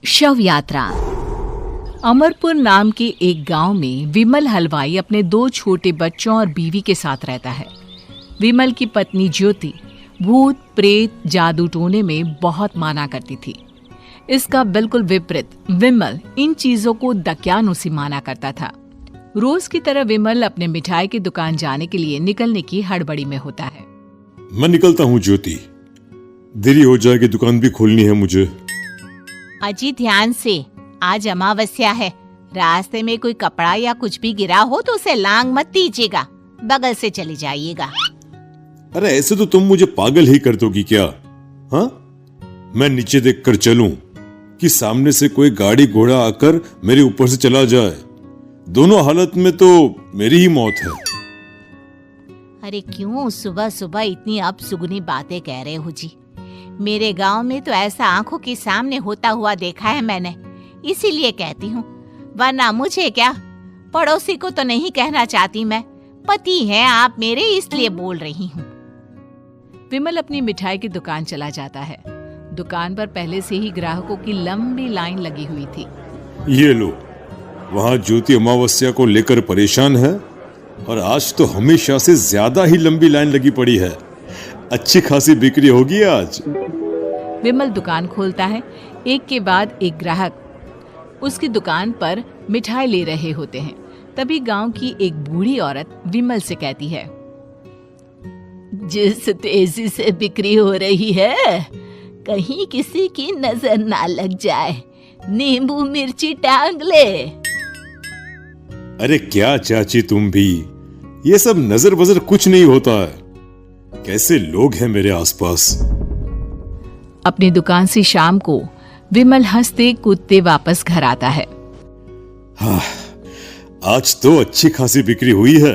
शव यात्रा। अमरपुर नाम के एक गांव में विमल हलवाई अपने 2 छोटे बच्चों और बीवी के साथ रहता है। विमल की पत्नी ज्योति भूत प्रेत जादू टोने में बहुत माना करती थी। इसका बिल्कुल विपरीत विमल इन चीजों को दक्यानुसी माना करता था। रोज की तरह विमल अपने मिठाई की दुकान जाने के लिए निकलने की हड़बड़ी में होता है। मैं निकलता हूँ ज्योति, देरी हो जाएगी, दुकान भी खोलनी है मुझे। अजी ध्यान से, आज अमावस्या है। रास्ते में कोई कपड़ा या कुछ भी गिरा हो तो उसे लांग मत दीजिएगा, बगल से चले जाइएगा। अरे ऐसे तो तुम मुझे पागल ही कर दोगी क्या? हाँ, मैं नीचे देखकर चलूं कि सामने से कोई गाड़ी घोड़ा आकर मेरे ऊपर से चला जाए? दोनों हालत में तो मेरी ही मौत है। अरे क्यों सुबह सुबह इतनी अपसुगनी बातें कह रहे हो जी? मेरे गांव में तो ऐसा आंखों के सामने होता हुआ देखा है मैंने, इसीलिए कहती हूँ, वरना मुझे क्या, पड़ोसी को तो नहीं कहना चाहती मैं। पति हैं आप मेरे, इसलिए बोल रही हूँ। विमल अपनी मिठाई की दुकान चला जाता है। दुकान पर पहले से ही ग्राहकों की लंबी लाइन लगी हुई थी। ये लो, वहाँ ज्योति अमावस्या को लेकर परेशान है और आज तो हमेशा से ज्यादा ही लंबी लाइन लगी पड़ी है। अच्छी खासी बिक्री होगी आज। विमल दुकान खोलता है। एक के बाद एक ग्राहक उसकी दुकान पर मिठाई ले रहे होते हैं। तभी गांव की एक बूढ़ी औरत विमल से कहती है, जिस तेजी से बिक्री हो रही है, कहीं किसी की नजर ना लग जाए, नींबू मिर्ची टांग ले। अरे क्या चाची तुम भी, ये सब नजर बजर कुछ नहीं होता है। कैसे लोग हैं मेरे आसपास। अपनी दुकान से शाम को विमल हंसते कूदते वापस घर आता है। हाँ, आज तो अच्छी खासी बिक्री हुई है।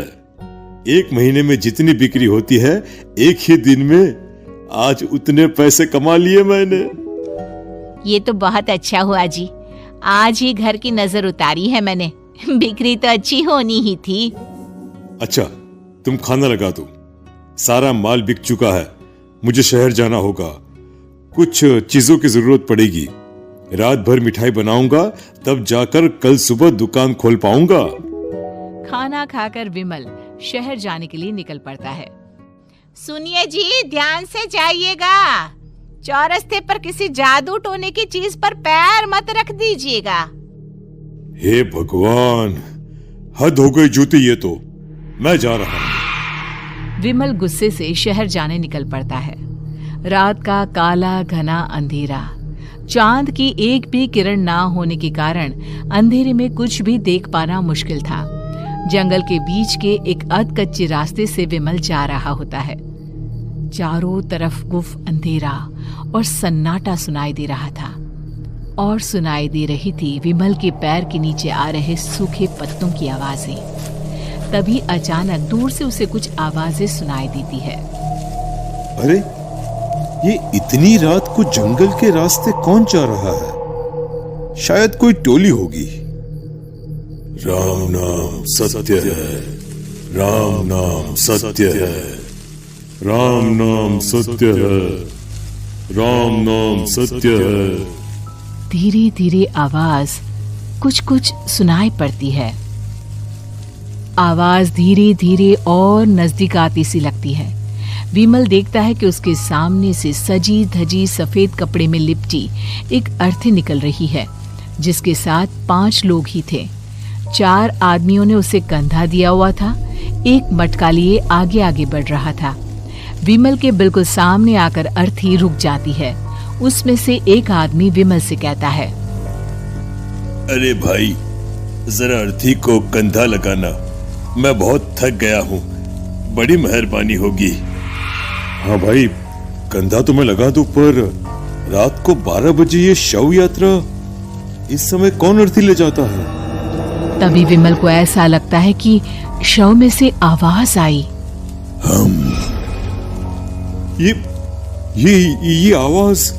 1 महीने में जितनी बिक्री होती है, एक ही दिन में आज उतने पैसे कमा लिए मैंने। ये तो बहुत अच्छा हुआ जी, आज ही घर की नजर उतारी है मैंने। बिक्री तो अच्छी होनी ही थी। अच्छा, तुम खाना लगा दो, सारा माल बिक चुका है। मुझे शहर जाना होगा, कुछ चीजों की जरूरत पड़ेगी। रात भर मिठाई बनाऊंगा, तब जाकर कल सुबह दुकान खोल पाऊंगा। खाना खाकर विमल शहर जाने के लिए निकल पड़ता है। सुनिए जी, ध्यान से जाइएगा। चौरस्ते पर किसी जादू टोने की चीज पर पैर मत रख दीजिएगा। हे भगवान, हद हो गई ज्योति, ये तो मैं जा रहा हूं। विमल गुस्से से शहर जाने निकल पड़ता है। रात का काला घना अंधेरा, चांद की एक भी किरण ना होने के कारण अंधेरे में कुछ भी देख पाना मुश्किल था। जंगल के बीच के एक अधकच्चे रास्ते से विमल जा रहा होता है। चारों तरफ गुफ अंधेरा और सन्नाटा सुनाई दे रहा था, और सुनाई दे रही थी विमल के पैर के नीचे आ रहे सूखे पत्तों की आवाजें। तभी अचानक दूर से उसे कुछ आवाजें सुनाई देती है। अरे, ये इतनी रात को जंगल के रास्ते कौन जा रहा है? शायद कोई टोली होगी। राम नाम सत्य है, राम नाम सत्य है, राम नाम सत्य है, राम नाम सत्य है। धीरे धीरे आवाज कुछ कुछ सुनाई पड़ती है। आवाज धीरे धीरे और नजदीक आती सी लगती है। विमल देखता है कि उसके सामने से सजी धजी सफेद कपड़े में लिपटी एक अर्थी निकल रही है, जिसके साथ 5 लोग ही थे। 4 आदमियों ने उसे कंधा दिया हुआ था। एक मटका लिए आगे आगे बढ़ रहा था। विमल के बिल्कुल सामने आकर अर्थी रुक जाती है। उसमें से एक आदमी विमल से कहता है, अरे भाई, जरा अर्थी को कंधा लगाना, मैं बहुत थक गया हूँ, बड़ी मेहरबानी होगी। हाँ भाई, कंधा तो मैं लगा दूं, पर रात को 12 बजे ये शव यात्रा, इस समय कौन अर्थी ले जाता है? तभी विमल को ऐसा लगता है कि शव में से आवाज आई, ये आवाज।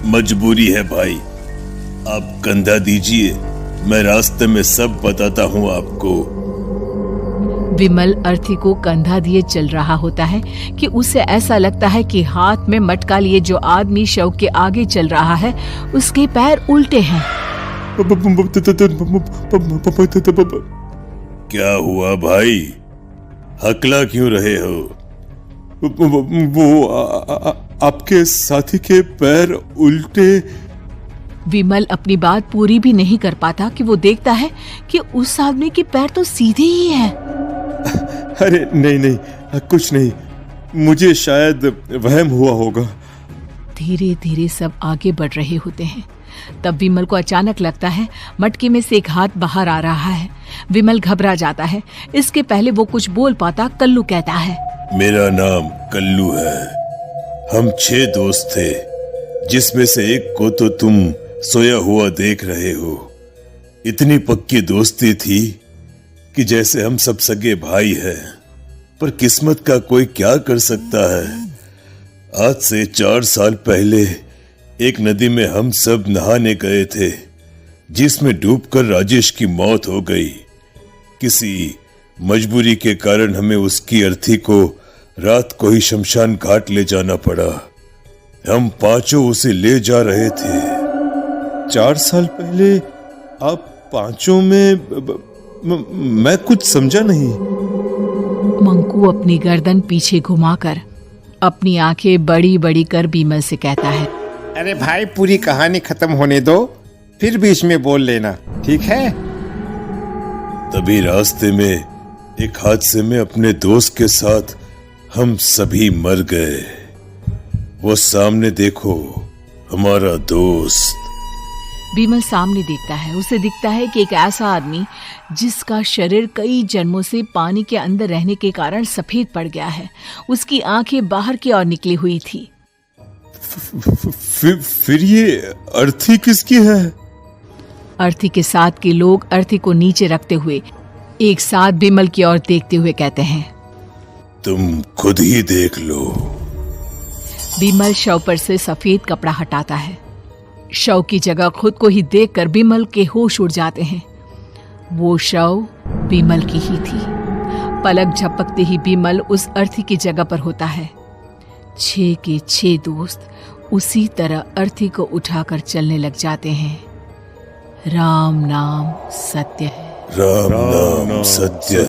मजबूरी है भाई, आप कंधा दीजिए, मैं रास्ते में सब बताता हूँ आपको। विमल अर्थी को कंधा दिए चल रहा होता है कि उसे ऐसा लगता है कि हाथ में मटका लिए जो आदमी शव के आगे चल रहा है उसके पैर उल्टे हैं। क्या हुआ भाई, हकला क्यों रहे हो? वो आपके साथी के पैर उल्टे। विमल अपनी बात पूरी भी नहीं कर पाता कि वो देखता है कि उस आदमी के पैर तो सीधे ही हैं। अरे नहीं, कुछ नहीं, मुझे शायद वहम हुआ होगा। धीरे धीरे सब आगे बढ़ रहे होते हैं। तब विमल को अचानक लगता है मटके में से एक हाथ बाहर आ रहा है। विमल घबरा जाता है। इसके पहले वो कुछ बोल पाता, कल्लू कहता है, मेरा नाम कल्लू है। हम 6 दोस्त थे, जिसमें से एक को तो तुम सोया हुआ देख रहे हो। इतनी पक्की दोस्ती थी कि जैसे हम सब सगे भाई हैं। पर किस्मत का कोई क्या कर सकता है। आज से 4 साल पहले एक नदी में हम सब नहाने गए थे, जिसमें डूबकर राजेश की मौत हो गई। किसी मजबूरी के कारण हमें उसकी अर्थी को रात को ही शमशान घाट ले जाना पड़ा। हम 5 उसे ले जा रहे थे। 4 साल पहले आप 5 में मैं कुछ समझा नहीं। मंकू अपनी गर्दन पीछे घुमाकर अपनी आंखें बड़ी बड़ी कर बीमल से कहता है, अरे भाई, पूरी कहानी खत्म होने दो, फिर बीच में बोल लेना, ठीक है? तभी रास्ते में एक हादसे में अपने दोस्त के साथ हम सभी मर गए। वो सामने देखो, हमारा दोस्त। बीमल सामने देखता है। उसे दिखता है कि एक ऐसा आदमी जिसका शरीर कई जन्मों से पानी के अंदर रहने के कारण सफेद पड़ गया है। उसकी आंखें बाहर की ओर निकली हुई थी। फिर ये अर्थी किसकी है? अर्थी के साथ के लोग अर्थी को नीचे रखते हुए एक साथ बीमल की ओर देखते हुए कहते हैं, तुम खुद ही देख लो। बीमल शव पर से सफेद कपड़ा हटाता है। शव की जगह खुद को ही देखकर बीमल के होश उड़ जाते हैं। वो शव बीमल की ही थी। पलक झपकते ही बीमल उस अर्थी की जगह पर होता है। 6 के 6 दोस्त उसी तरह अर्थी को उठाकर चलने लग जाते हैं। राम नाम सत्य है। राम नाम सत्य